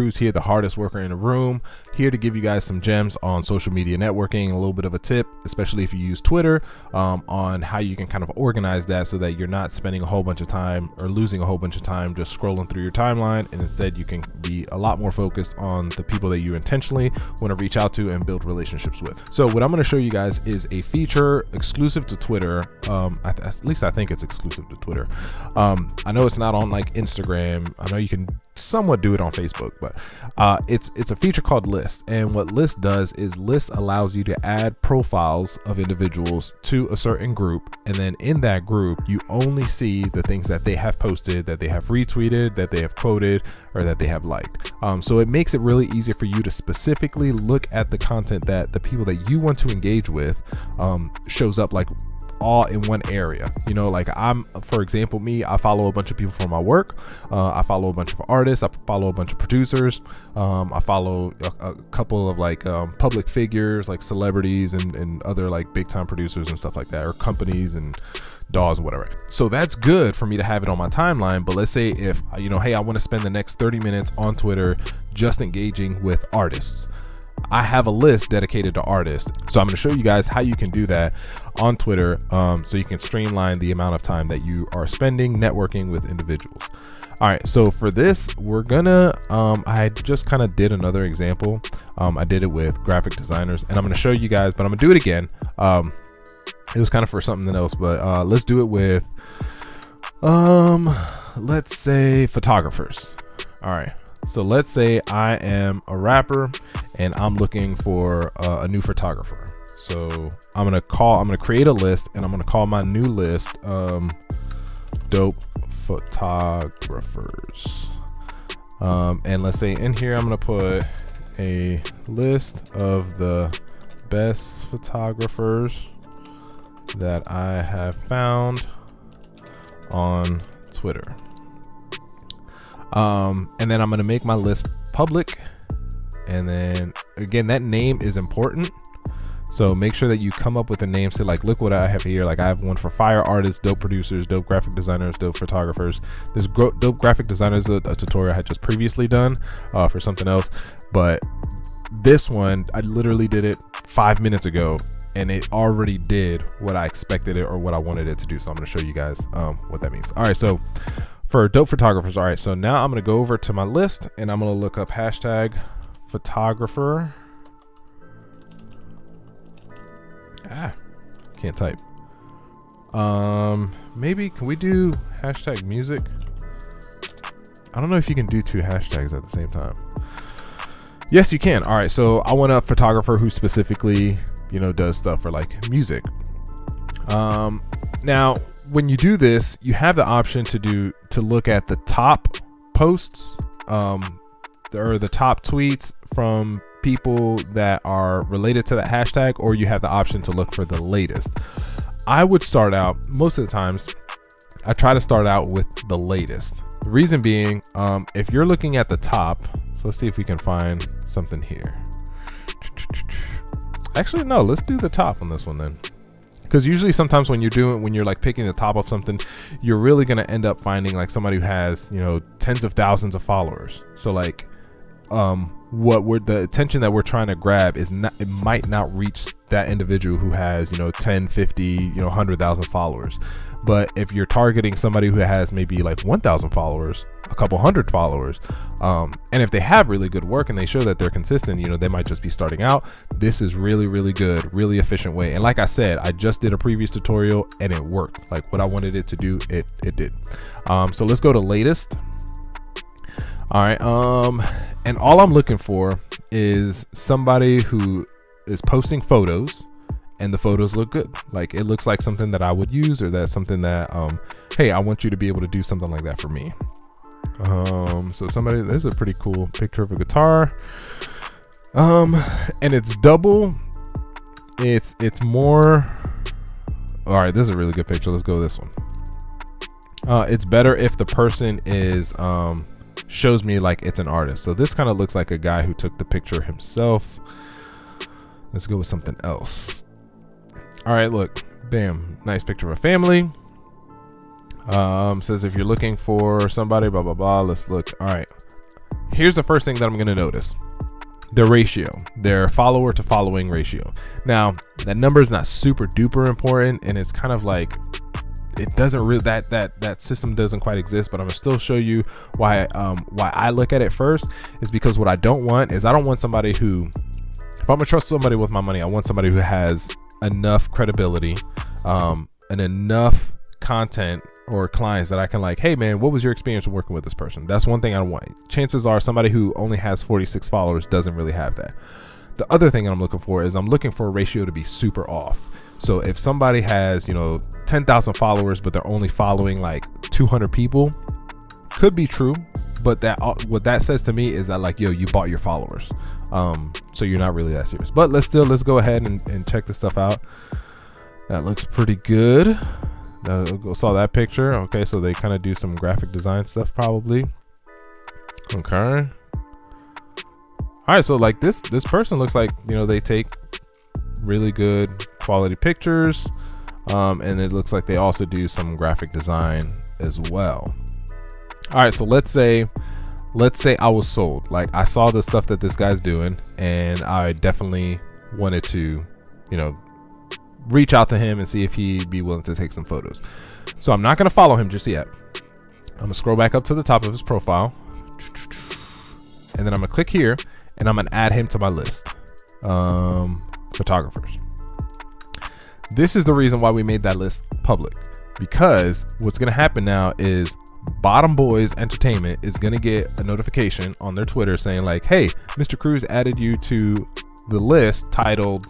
crew's here, the hardest worker in the room, here to give you guys some gems on social media networking, a little bit of a tip, especially if you use Twitter, on how you can kind of organize that so that you're not spending a whole bunch of time or losing a whole bunch of time just scrolling through your timeline, and instead you can be a lot more focused on the people that you intentionally want to reach out to and build relationships with. So what I'm going to show you guys is a feature exclusive to Twitter. At least I think it's exclusive to Twitter. I know it's not on like Instagram. I know you can somewhat do it on Facebook, but it's a feature called List. And what List does is List allows you to add profiles of individuals to a certain group, and then in that group you only see the things that they have posted, that they have retweeted, that they have quoted, or that they have liked. So it makes it really easy for you to specifically look at the content that the people that you want to engage with shows up like all in one area. You know, like for example, I follow a bunch of people from my work. I follow a bunch of artists. I follow a bunch of producers. I follow a couple of like public figures, like celebrities and other like big time producers and stuff like that, or companies and DAWs or whatever. So that's good for me to have it on my timeline. But let's say if, you know, hey, I want to spend the next 30 minutes on Twitter just engaging with artists. I have a list dedicated to artists. So I'm going to show you guys how you can do that on Twitter, so you can streamline the amount of time that you are spending networking with individuals. All right, so for this, we're gonna, I just kind of did another example. I did it with graphic designers, and I'm going to show you guys, but I'm going to do it again. It was kind of for something else, but let's do it with, let's say photographers. All right. So let's say I am a rapper and I'm looking for a new photographer. So I'm gonna create a list, and I'm gonna call my new list dope photographers. And let's say in here I'm gonna put a list of the best photographers that I have found on Twitter. And then I'm going to make my list public. And then again, that name is important. So make sure that you come up with a name. So like, look what I have here. Like I have one for fire artists, dope producers, dope graphic designers, dope photographers. This dope graphic designer is a tutorial I had just previously done for something else. But this one, I literally did it 5 minutes ago, and it already did what I expected it or what I wanted it to do. So I'm going to show you guys what that means. All right. So for dope photographers. All right, so now I'm going to go over to my list, and I'm going to look up hashtag photographer. Can't type. Maybe can we do hashtag music? I don't know if you can do two hashtags at the same time. Yes, you can. All right, so I want a photographer who specifically, you know, does stuff for like music. Now when you do this, you have the option to look at the top posts, or the top tweets from people that are related to that hashtag, or you have the option to look for the latest. I would start out, most of the times, I try to start out with the latest. The reason being, if you're looking at the top, so let's see if we can find something here. Actually, no, let's do the top on this one then. Because usually sometimes when you're like picking the top of something, you're really going to end up finding like somebody who has, you know, tens of thousands of followers. So like the attention that we're trying to grab is not, it might not reach that individual who has, you know, 10, 50, you know, 100,000 followers. But if you're targeting somebody who has maybe like 1,000 followers, a couple hundred followers, and if they have really good work and they show that they're consistent, you know, they might just be starting out. This is really, really good, really efficient way. And like I said, I just did a previous tutorial and it worked. Like what I wanted it to do, it did. So let's go to latest. All right. And all I'm looking for is somebody who is posting photos, and the photos look good. Like it looks like something that I would use, or that's something that, hey, I want you to be able to do something like that for me. So somebody, this is a pretty cool picture of a guitar. And it's double. It's more. All right, this is a really good picture. Let's go with this one. It's better if the person is, shows me like it's an artist. So this kind of looks like a guy who took the picture himself. Let's go with something else. All right, look, bam, nice picture of a family. Says if you're looking for somebody, blah, blah, blah, let's look. All right, here's the first thing that I'm going to notice: their ratio, their follower to following ratio. Now, that number is not super duper important, and it's kind of like, it doesn't really, that system doesn't quite exist, but I'm gonna still show you why I look at it first. Is because what I don't want is, I don't want somebody who, if I'm gonna trust somebody with my money, I want somebody who has enough credibility, and enough content or clients that I can like, hey man, what was your experience working with this person? That's one thing I don't want. Chances are somebody who only has 46 followers doesn't really have that. The other thing I'm looking for is, I'm looking for a ratio to be super off. So if somebody has, 10,000 followers, but they're only following like 200 people, could be true, but that what that says to me is that, like, yo, you bought your followers, so you're not really that serious. But let's go ahead and check this stuff out. That looks pretty good. Saw that picture. Okay, so they kind of do some graphic design stuff probably. Okay. All right, so like this person looks like, they take really good quality pictures, and it looks like they also do some graphic design as well. All right, so let's say I was sold. Like, I saw the stuff that this guy's doing, and I definitely wanted to, reach out to him and see if he'd be willing to take some photos. So I'm not gonna follow him just yet. I'm gonna scroll back up to the top of his profile, and then I'm gonna click here, and I'm gonna add him to my list. Photographers. This is the reason why we made that list public, because what's gonna happen now is Bottom Boys Entertainment is gonna get a notification on their Twitter saying like, hey, Mr. Cruz added you to the list titled,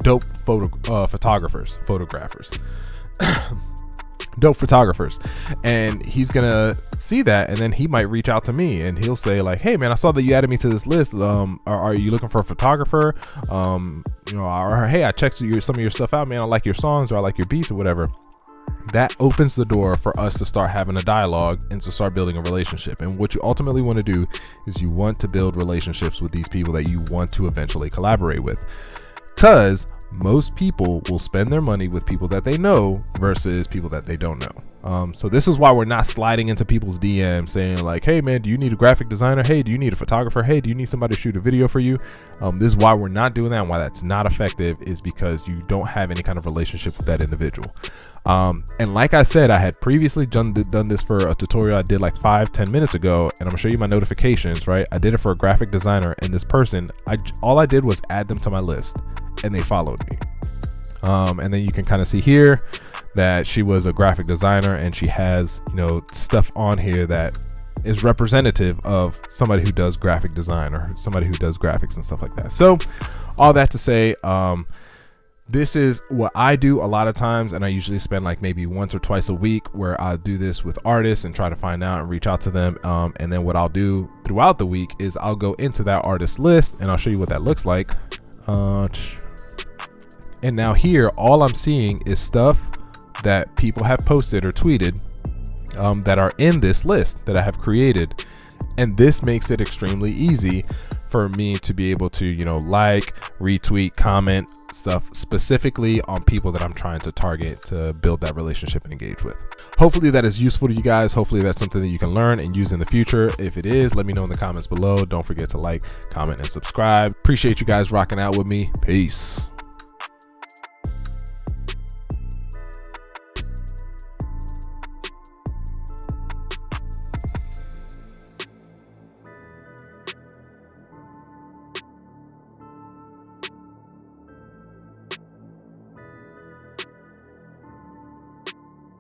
dope photographers. Dope photographers. And he's gonna see that, and then he might reach out to me, and he'll say like, hey man, I saw that you added me to this list. Are you looking for a photographer? Or hey, I checked some of your stuff out, man. I like your songs, or I like your beats, or whatever. That opens the door for us to start having a dialogue and to start building a relationship. And what you ultimately want to do is, you want to build relationships with these people that you want to eventually collaborate with, because most people will spend their money with people that they know versus people that they don't know. So this is why we're not sliding into people's DMs saying like, hey man, do you need a graphic designer? Hey, do you need a photographer? Hey, do you need somebody to shoot a video for you? This is why we're not doing that, and why that's not effective, is because you don't have any kind of relationship with that individual. And like I said, I had previously done this for a tutorial I did like 5-10 minutes ago, and I'm gonna show you my notifications, right? I did it for a graphic designer, and this person, all I did was add them to my list, and they followed me. And then you can kind of see here that she was a graphic designer, and she has, stuff on here that is representative of somebody who does graphic design, or somebody who does graphics and stuff like that. So all that to say, this is what I do a lot of times, and I usually spend like maybe once or twice a week where I'll do this with artists and try to find out and reach out to them. And then what I'll do throughout the week is I'll go into that artist list, and I'll show you what that looks like. And now here, all I'm seeing is stuff that people have posted or tweeted that are in this list that I have created. And this makes it extremely easy for me to be able to, like, retweet, comment stuff specifically on people that I'm trying to target to build that relationship and engage with. Hopefully that is useful to you guys. Hopefully that's something that you can learn and use in the future. If it is, let me know in the comments below. Don't forget to like, comment, and subscribe. Appreciate you guys rocking out with me. Peace.